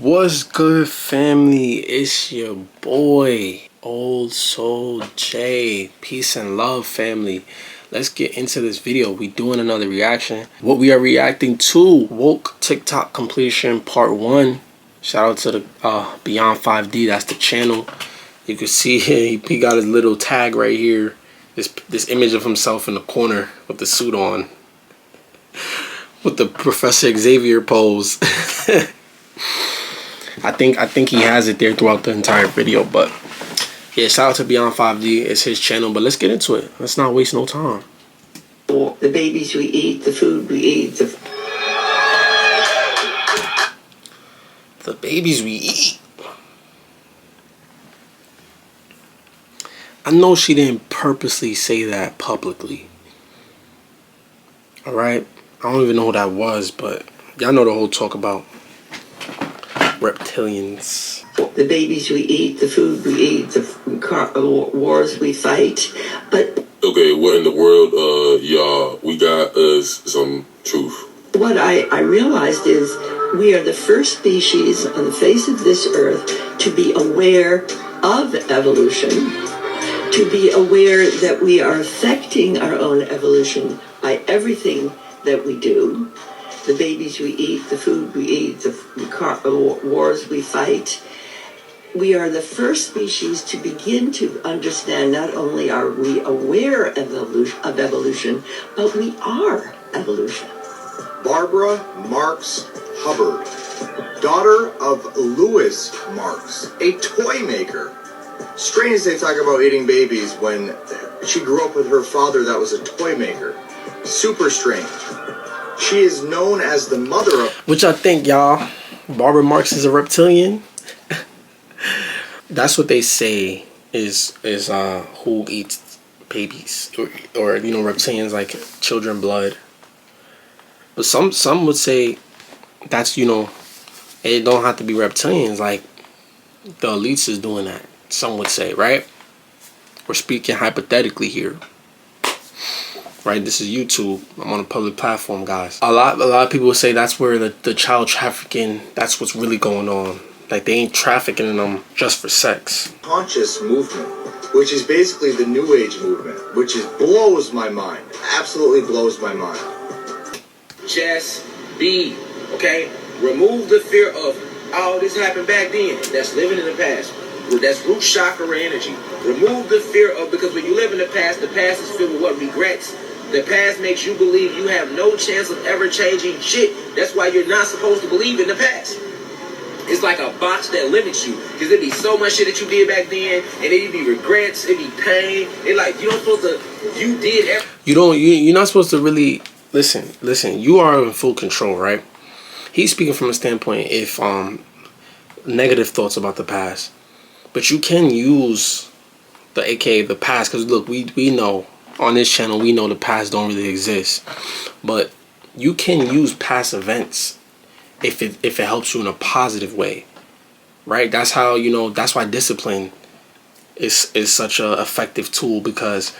What's good, family? It's your boy, Old Soul J. Peace and love, family. Let's get into this video. We doing another reaction. What we are reacting to: Woke TikTok completion part 1. Shout out to the Beyond 5D. That's the channel. You can see he got his little tag right here. This image of himself in the corner with the suit on, with the Professor Xavier pose. I think he has it there throughout the entire video, but yeah, shout out to Beyond 5D. It's his channel, but let's get into it. Let's not waste no time. The babies we eat, the food we eat, the babies we eat. I know she didn't purposely say that publicly. Alright? I don't even know who that was, but y'all know the whole talk about reptilians. The babies we eat, the food we eat, the wars we fight. But okay, what in the world, y'all? We got us some truth. What I realized is we are the first species on the face of this earth to be aware of evolution, to be aware that we are affecting our own evolution by everything that we do. The babies we eat, the food we eat, the wars we fight. We are the first species to begin to understand not only are we aware of evolution, but we are evolution. Barbara Marx Hubbard, daughter of Louis Marx, a toy maker. Strange they talk about eating babies when she grew up with her father that was a toy maker. Super strange. She is known as the mother of... Which I think, y'all, Barbara Marx is a reptilian. That's what they say is who eats babies, or you know, reptilians, like children blood. But some would say that's, you know, it don't have to be reptilians, like the elites is doing that. Some would say, right? We're speaking hypothetically here. Right, this is YouTube. I'm on a public platform, guys. A lot of people say that's where the child trafficking, that's what's really going on. Like, they ain't trafficking them just for sex. Conscious movement, which is basically the New Age movement, which blows my mind. Absolutely blows my mind. Just be, okay? Remove the fear of, oh, this happened back then. That's living in the past. That's root chakra energy. Remove the fear of, because when you live in the past is filled with what? Regrets. The past makes you believe you have no chance of ever changing shit. That's why you're not supposed to believe in the past. It's like a box that limits you. Because it'd be so much shit that you did back then, and it'd be regrets, it'd be pain. It like, you don't supposed to, you did everything. You're not supposed to really, listen, you are in full control, right? He's speaking from a standpoint if negative thoughts about the past. But you can use the AKA the past, because look, we know on this channel, we know the past don't really exist. But you can use past events if it helps you in a positive way, right? That's how, you know, that's why discipline is such a effective tool, because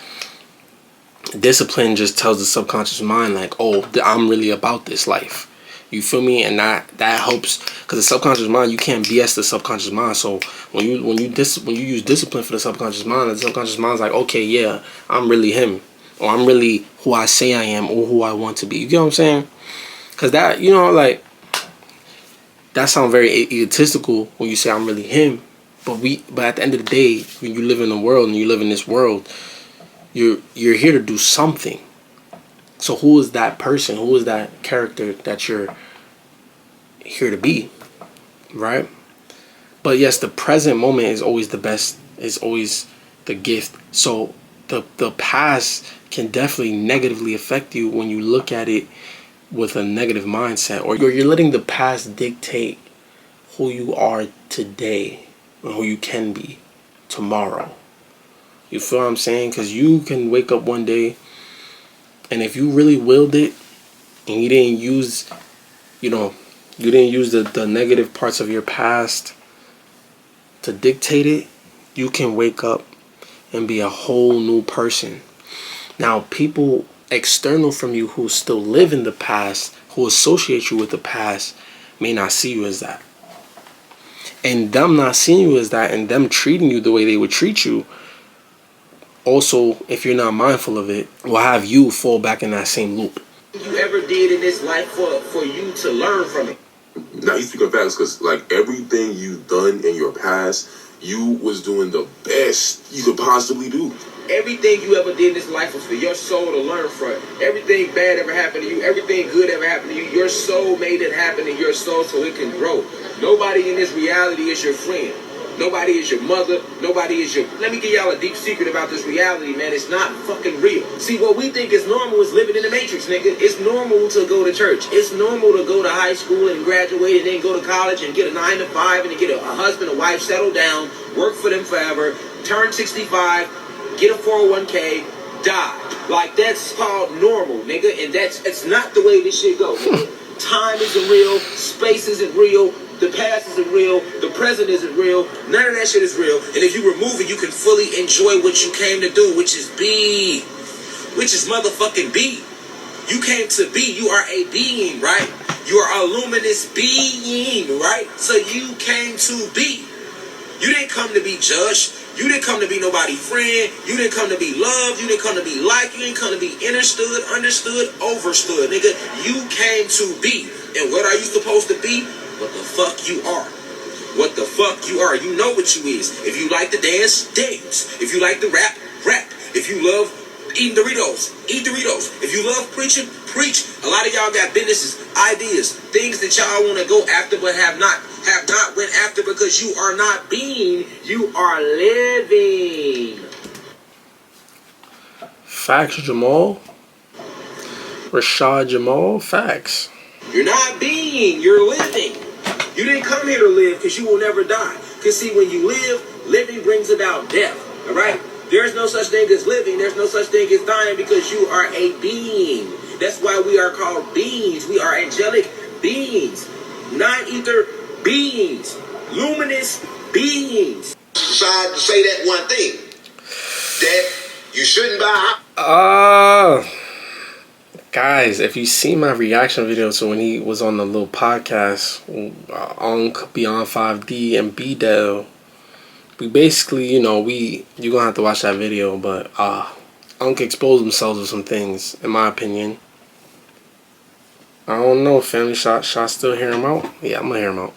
discipline just tells the subconscious mind, like, oh, I'm really about this life. You feel me? And that helps, because the subconscious mind, you can't BS the subconscious mind. So when you use discipline for the subconscious mind, the subconscious mind's like, okay, yeah, I'm really him, or I'm really who I say I am, or who I want to be. You get what I'm saying? Because that, you know, like, that sounds very egotistical when you say I'm really him. But at the end of the day, when you live in the world and you live in this world, you're here to do something. So who is that person? Who is that character that you're here to be, right? But yes, the present moment is always the best, is always the gift. So the past can definitely negatively affect you when you look at it with a negative mindset, or you're letting the past dictate who you are today and who you can be tomorrow. You feel what I'm saying? Because you can wake up one day, and if you really willed it and you didn't use, you know, you didn't use the negative parts of your past to dictate it, you can wake up and be a whole new person. Now, people external from you who still live in the past, who associate you with the past, may not see you as that. And them not seeing you as that, and them treating you the way they would treat you, also, if you're not mindful of it, will have you fall back in that same loop. You ever did in this life for you to learn from it? Now he's speaking facts because like everything you've done in your past, you was doing the best you could possibly do. Everything you ever did in this life was for your soul to learn from. Everything bad ever happened to you, everything good ever happened to you, your soul made it happen in your soul so it can grow. Nobody in this reality is your friend. Nobody is your mother. Nobody is your... Let me give y'all a deep secret about this reality, man. It's not fucking real. See, what we think is normal is living in the Matrix, nigga. It's normal to go to church. It's normal to go to high school and graduate and then go to college and get a 9 to 5 and then get a husband, a wife, settle down, work for them forever, turn 65, get a 401k, die. Like, that's called normal, nigga. And it's not the way this shit goes, nigga. Time isn't real. Space isn't real. The past isn't real. The present isn't real. None of that shit is real. And if you remove it, you can fully enjoy what you came to do, which is be. Which is motherfucking be. You came to be. You are a being, right? You are a luminous being, right? So you came to be. You didn't come to be judged. You didn't come to be nobody's friend. You didn't come to be loved. You didn't come to be liked. You didn't come to be understood, overstood, nigga. You came to be. And what are you supposed to be? What the fuck you are. What the fuck you are. You know what you is. If you like to dance, dance. If you like to rap, rap. If you love eating Doritos, eat Doritos. If you love preaching, preach. A lot of y'all got businesses, ideas, things that y'all want to go after but have not went after because you are not being, you are living. Facts, Jamal. Rashad Jamal, facts. You're not being, you're living. You didn't come here to live because you will never die. Because see, when you live, living brings about death. All right? There's no such thing as living. There's no such thing as dying because you are a being. That's why we are called beings. We are angelic beings. Non-ether beings. Luminous beings. Decide to say that one thing. That you shouldn't buy. Guys, if you see my reaction video to when he was on the little podcast on Beyond 5D and B-Del, we basically, you're gonna have to watch that video, but Unc exposed themselves with some things, in my opinion. I don't know, family. Should I still hear him out? Yeah, I'm gonna hear him out.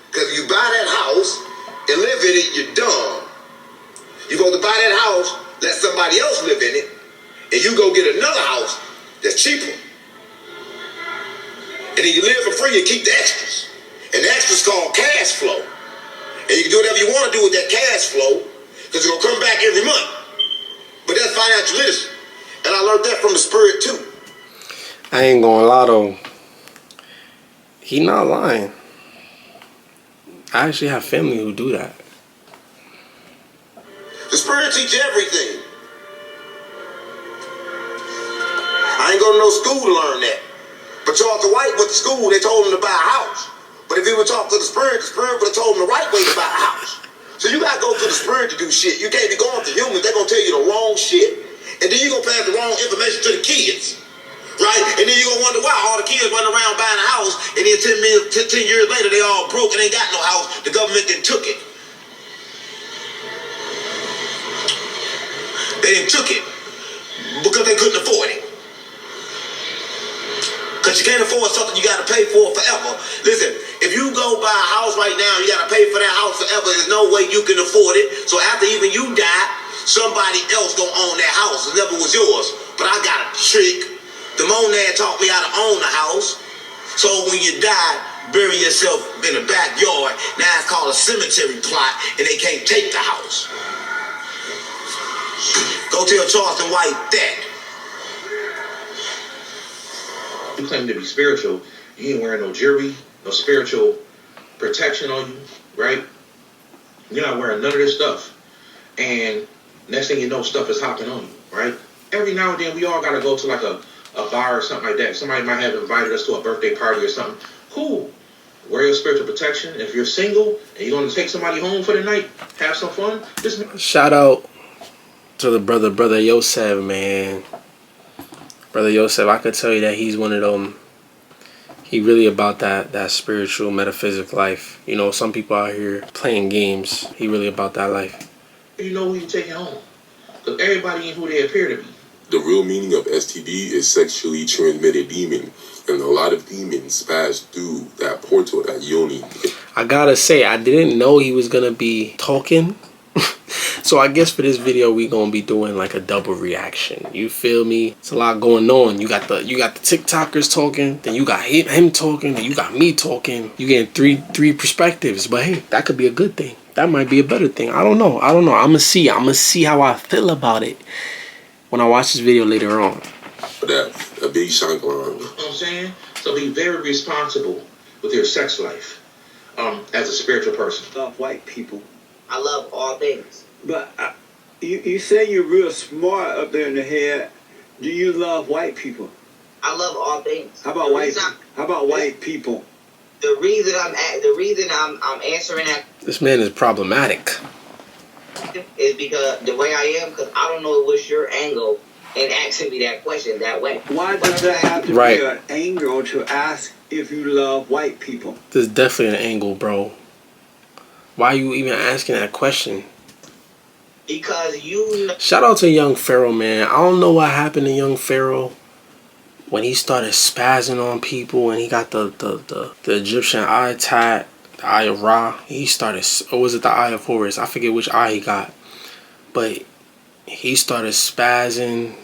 Because you buy that house and live in it, you're dumb. You go to buy that house, let somebody else live in it, and you go get another house that's cheaper. And then you live for free and keep the extras. And the extras called cash flow. And you can do whatever you want to do with that cash flow because it's going to come back every month. But that's financial literacy. And I learned that from the spirit too. I ain't gonna lie though. He not lying. I actually have family who do that. The spirit teach everything. I ain't go to no school to learn that. But Charles White went to school, they told him to buy a house. But if he would talk to the spirit would have told him the right way to buy a house. So you gotta go to the spirit to do shit. You can't be going to humans, they're gonna tell you the wrong shit. And then you're gonna pass the wrong information to the kids. Right? And then you're gonna wonder why all the kids running around buying a house and then 10 years later they all broke and ain't got no house. The government then took it. They didn't took it because they couldn't afford it. Because you can't afford something you got to pay for forever. Listen, if you go buy a house right now, you got to pay for that house forever. There's no way you can afford it. So after even you die, somebody else gonna own that house. It never was yours. But I got a trick. The monad taught me how to own a house. So when you die, bury yourself in the backyard. Now it's called a cemetery plot, and they can't take the house. Go tell Charleston White that. You claim to be spiritual, you ain't wearing no jewelry, no spiritual protection on you, right? You're not wearing none of this stuff. And next thing you know, stuff is hopping on you, right? Every now and then, we all got to go to like a bar or something like that. Somebody might have invited us to a birthday party or something. Cool. Wear your spiritual protection. If you're single and you're going to take somebody home for the night, have some fun. Shout out to the brother Yosef, man. Brother Yosef, I could tell you that he's one of them He really about that spiritual metaphysic life. You know, some people out here playing games. He really about that life. You know who you taking home. Because everybody ain't who they appear to be. The real meaning of STD is sexually transmitted demon. And a lot of demons pass through that portal, that yoni. I gotta say, I didn't know he was gonna be talking. So I guess for this video we gonna be doing like a double reaction. You feel me? It's a lot going on. You got the TikTokers talking, then you got him talking, then you got me talking. You getting three perspectives. But hey, that could be a good thing. That might be a better thing. I don't know. I'ma see how I feel about it when I watch this video later on. That a big shine on. You know what I'm saying? So be very responsible with your sex life as a spiritual person. I love white people. I love all things. But you say you're real smart up there in the head. Do you love white people? I love all things. How about white people? The reason I'm answering that This man is problematic. is because the way I am, because I don't know what's your angle in asking me that question that way. Why does that have to Right. be an angle to ask if you love white people? There's definitely an angle, bro. Why are you even asking that question? Because you know, Shout out to Young Pharaoh, man. I don't know what happened to Young Pharaoh when he started spazzing on people and he got the Egyptian eye tat, the eye of Ra. He started, or was it the eye of Horus? I forget which eye he got. But he started spazzing.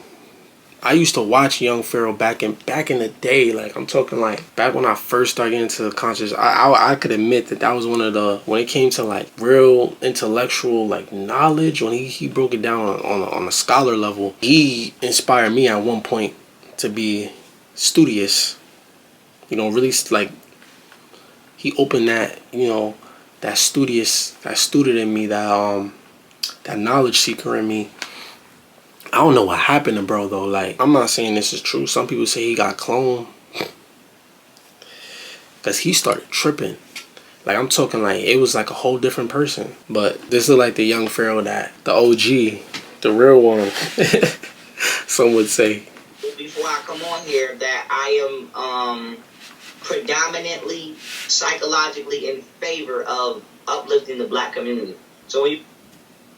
I used to watch Young Pharaoh back in the day. Like, I'm talking like back when I first started getting into the conscious. I could admit that was one of the, when it came to like real intellectual like knowledge, when he broke it down on a scholar level, he inspired me at one point to be studious. You know, really like he opened that, you know, that student in me, that knowledge seeker in me. I don't know what happened to bro though. Like, I'm not saying this is true. Some people say he got cloned because he started tripping. Like, I'm talking like it was like a whole different person. But this is like the Young Pharaoh, that the OG, the real one. Some would say. before I come on here, that I am predominantly psychologically in favor of uplifting the black community. So when you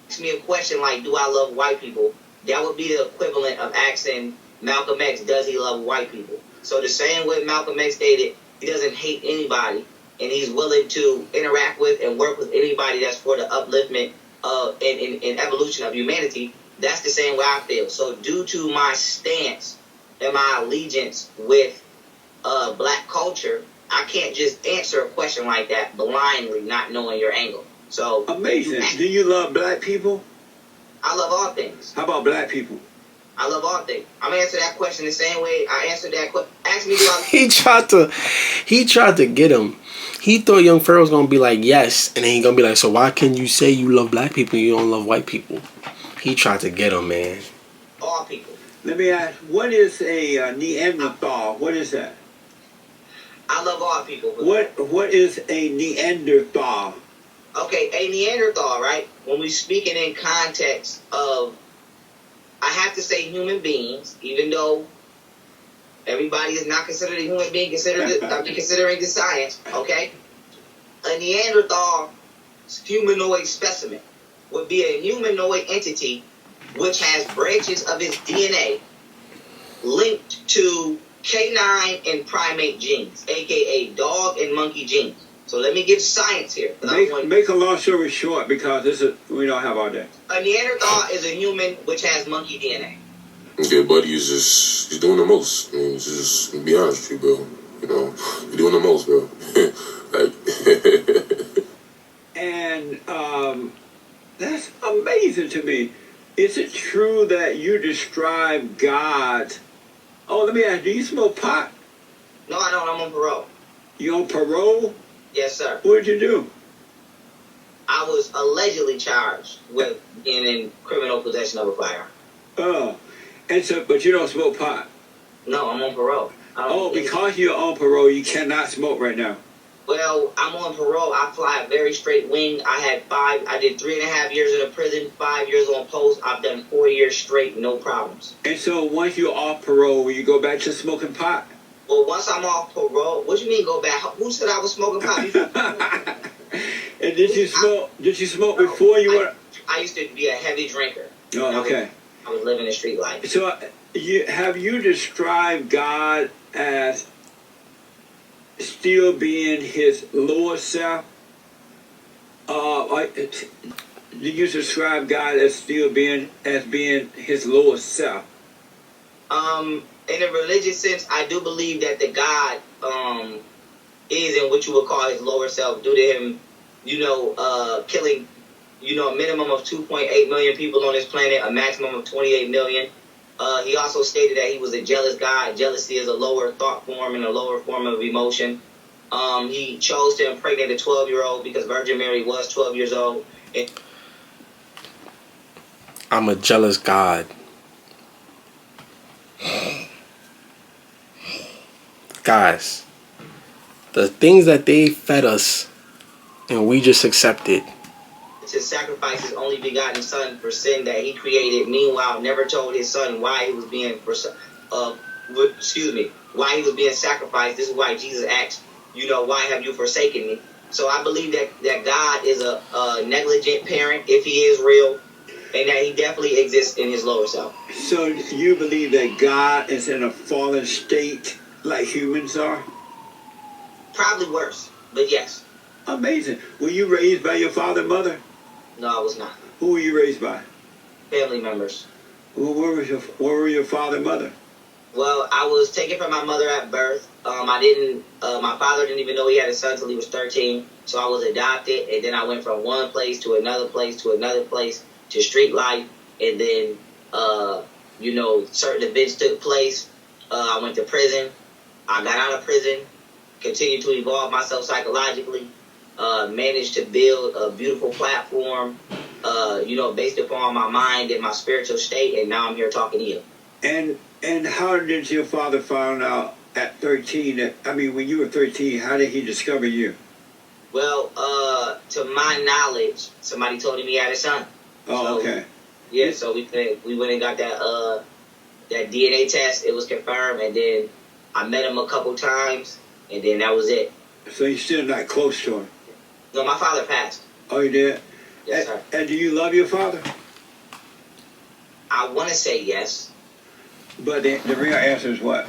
ask me a question like, do I love white people? That would be the equivalent of asking Malcolm X, does he love white people? So the same way Malcolm X stated, he doesn't hate anybody, and he's willing to interact with and work with anybody that's for the upliftment and evolution of humanity. That's the same way I feel. So due to my stance and my allegiance with black culture, I can't just answer a question like that blindly, not knowing your angle. So Amazing. Do you love black people? I love all things. How about black people? I love all things. I'm gonna answer that question the same way I answered that question. Ask me, do I? He tried to get him. He thought Young Pharaoh was gonna be like, yes, and then he gonna be like, so why can you say you love black people and you don't love white people? He tried to get him, man. All people. Let me ask, what is a Neanderthal? What is that? I love all people. What is a Neanderthal? Okay, a Neanderthal, right? When we speaking in context of, I have to say human beings, even though everybody is not considered a human being, considering the science, okay? A Neanderthal humanoid specimen would be a humanoid entity which has branches of its DNA linked to canine and primate genes, aka dog and monkey genes. So let me give science here. Make a long story short, because we don't have all day. A Neanderthal is a human which has monkey DNA. Okay, buddy, he's doing the most. I mean, just to be honest with you, bro. You know, you're doing the most, bro. Like, and that's amazing to me. Is it true that you describe God? Oh, let me ask, do you smoke pot? No, I don't. I'm on parole. You on parole? Yes, sir. What did you do? I was allegedly charged with being in criminal possession of a firearm. Oh, and so, but you don't smoke pot? No, I'm on parole. Oh, because you're on parole, you cannot smoke right now. Well, I'm on parole. I fly a very straight wing. I did 3.5 years in a prison, 5 years on post. I've done 4 years straight, no problems. And so once you're off parole, will you go back to smoking pot? Well, once I'm off parole, what you mean go back? Who said I was smoking pot before? And did you smoke? Did you smoke before you were? I used to be a heavy drinker. Oh, okay. I was living the street life. So, have you described God as still being His lower self? Did you describe God as still being His lower self? In a religious sense, I do believe that the God is in what you would call His lower self, due to Him, killing, a minimum of 2.8 million people on this planet, a maximum of 28 million. He also stated that He was a jealous God. Jealousy is a lower thought form and a lower form of emotion. He chose to impregnate a 12-year-old because Virgin Mary was 12 years old. I'm a jealous God. Guys, the things that they fed us and we just accepted. To sacrifice His only begotten Son for sin that He created. Meanwhile, never told His Son why He was being why He was being sacrificed. This is why Jesus asked, why have you forsaken me? So I believe that God is a negligent parent, if He is real, and that He definitely exists in His lower self. So you believe that God is in a fallen state like humans are? Probably worse, but yes. Amazing. Were you raised by your father and mother? No, I was not. Who were you raised by? Family members. Where were your father and mother? Well, I was taken from my mother at birth. My father didn't even know he had a son until he was 13. So I was adopted, and then I went from one place to another place to another place to street life. And then, certain events took place. I went to prison. I got out of prison, continued to evolve myself psychologically, managed to build a beautiful platform, based upon my mind and my spiritual state. And now I'm here talking to you. And how did your father find out at 13, when you were 13, how did he discover you? Well, to my knowledge, somebody told him he had a son. Oh, okay. Yeah, so we went and got that DNA test. It was confirmed, and then I met him a couple times, and then that was it. So you're still not close to him? No, my father passed. Oh, you did? Yes, sir. And do you love your father? I want to say yes. But the real answer is what?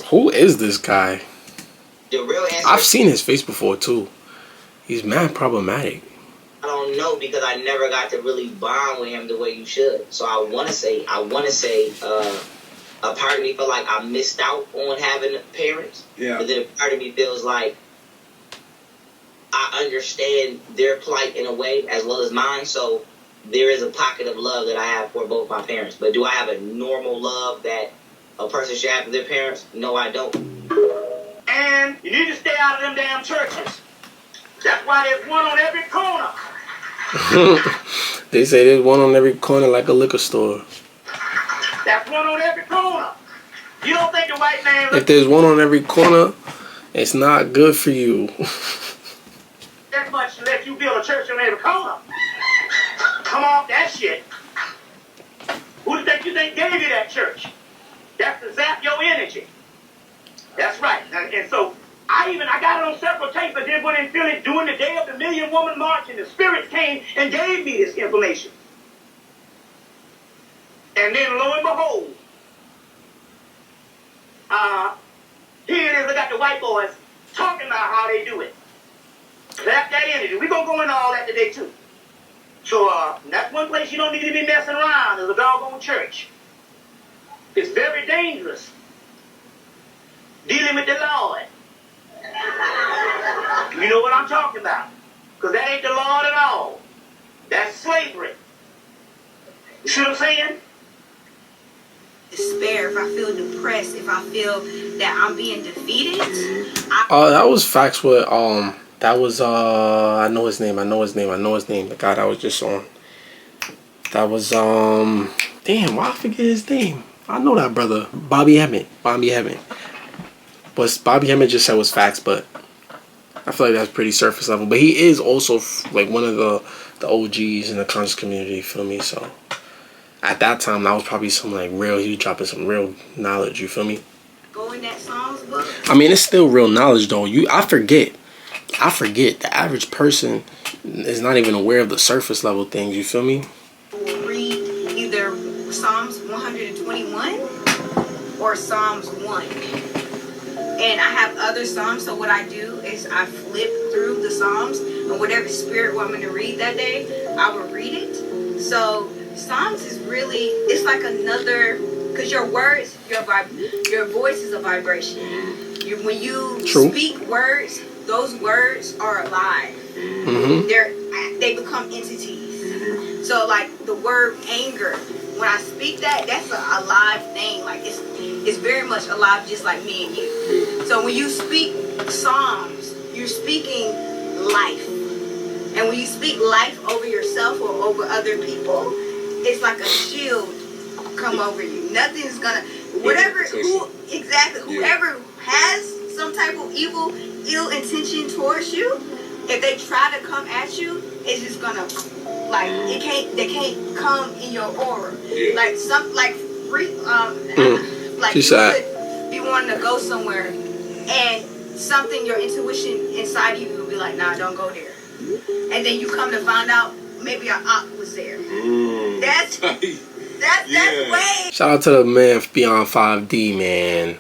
Who is this guy? The real answer I've seen his face before too. He's mad problematic. I don't know, because I never got to really bond with him the way you should. So I want to say, a part of me feel like I missed out on having parents. Yeah. But then a part of me feels like I understand their plight in a way as well as mine. So there is a pocket of love that I have for both my parents. But do I have a normal love that a person should have for their parents? No, I don't. And you need to stay out of them damn churches. That's why there's one on every corner. They say there's one on every corner like a liquor store. That's one on every corner. You don't think the white man... If there's one on every corner, it's not good for you. that much to let you build a church on every corner. Come off that shit. Who do you think gave you that church? That's to zap your energy. That's right. And so I got it on several tapes. I did one in Philly during the day of the Million Woman March, and the spirits came and gave me this information. And then lo and behold, here it is. I got the white boys talking about how they do it. Zap that energy. We're going to go into all that today too. So that's one place you don't need to be messing around, is a doggone church. It's very dangerous. Dealing with the Lord. You know what I'm talking about. Because that ain't the Lord at all. That's slavery. You see what I'm saying? Despair, if I feel depressed, if I feel that I'm being defeated. That was facts with that was I know his name. The guy that was just on. That was damn, why I forget his name? I know that brother. Bobby Hemmett. But Bobby Hemmett just said was facts, but I feel like that's pretty surface level. But he is also like one of the OGs in the conscious community, you feel me? So at that time, that was probably some like real, he was dropping some real knowledge, you feel me? that Psalms book. I mean, it's still real knowledge though. I forget. The average person is not even aware of the surface level things. You feel me? Read either Psalms 121 or Psalms 1. And I have other Psalms, so what I do is I flip through the Psalms, and whatever spirit want me to read that day, I will read it. So Psalms is really, it's like another, because your words, your voice is a vibration. When you speak words, those words are alive. They become entities. So like the word anger, when I speak that, that's a live thing. Like it's very much alive, just like me and you. So when you speak Psalms, you're speaking life. And when you speak life over yourself or over other people, it's like a shield come over you. Nothing's gonna, whoever has some type of ill intention towards you, if they try to come at you, it's just gonna, like, they can't come in your aura. Like like you could be wanting to go somewhere, and something, your intuition inside you will be like, nah, don't go there. And then you come to find out maybe an op was there. That's way. Shout out to the man Beyond 5D, man.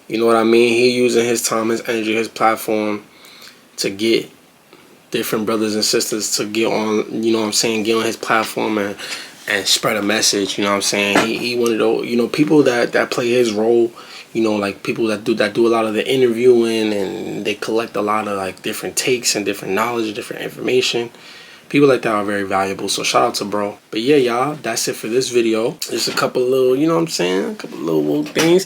You know what I mean? He using his time, his energy, his platform to get different brothers and sisters to get on, you know what I'm saying, get on his platform and spread a message, you know what I'm saying? He one of those, you know, people that play his role, you know, like people that do a lot of the interviewing, and they collect a lot of like different takes and different knowledge, different information. People like that are very valuable, so shout out to bro. But yeah, y'all, that's it for this video. Just a couple little, you know what I'm saying, a couple little things.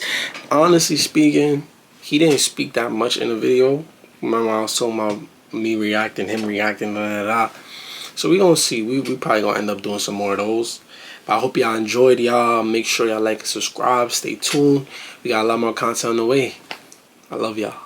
Honestly speaking, he didn't speak that much in the video. Remember I was talking about me reacting, him reacting, So we gonna see. We probably gonna end up doing some more of those. But I hope y'all enjoyed. Y'all make sure y'all like and subscribe. Stay tuned. We got a lot more content on the way. I love y'all.